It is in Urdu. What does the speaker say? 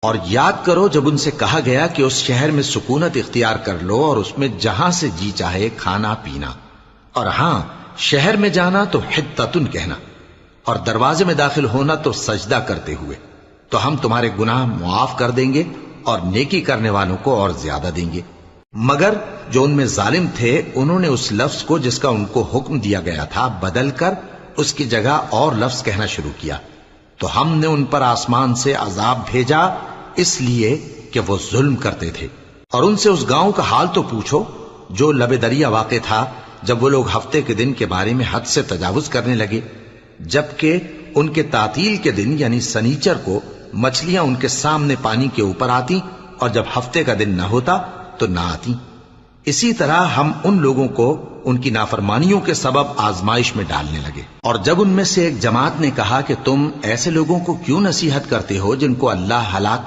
اور یاد کرو جب ان سے کہا گیا کہ اس شہر میں سکونت اختیار کر لو اور اس میں جہاں سے جی چاہے کھانا پینا، اور ہاں شہر میں جانا تو حتتن کہنا، اور دروازے میں داخل ہونا تو سجدہ کرتے ہوئے، تو ہم تمہارے گناہ معاف کر دیں گے اور نیکی کرنے والوں کو اور زیادہ دیں گے۔ مگر جو ان میں ظالم تھے انہوں نے اس لفظ کو جس کا ان کو حکم دیا گیا تھا بدل کر اس کی جگہ اور لفظ کہنا شروع کیا، تو ہم نے ان پر آسمان سے عذاب بھیجا اس لیے کہ وہ ظلم کرتے تھے۔ اور ان سے اس گاؤں کا حال تو پوچھو جو لب دریا واقع تھا، جب وہ لوگ ہفتے کے دن کے بارے میں حد سے تجاوز کرنے لگے، جبکہ ان کے تعطیل کے دن یعنی سنیچر کو مچھلیاں ان کے سامنے پانی کے اوپر آتی، اور جب ہفتے کا دن نہ ہوتا تو نہ آتی۔ اسی طرح ہم ان لوگوں کو ان کی نافرمانیوں کے سبب آزمائش میں ڈالنے لگے۔ اور جب ان میں سے ایک جماعت نے کہا کہ تم ایسے لوگوں کو کیوں نصیحت کرتے ہو جن کو اللہ ہلاک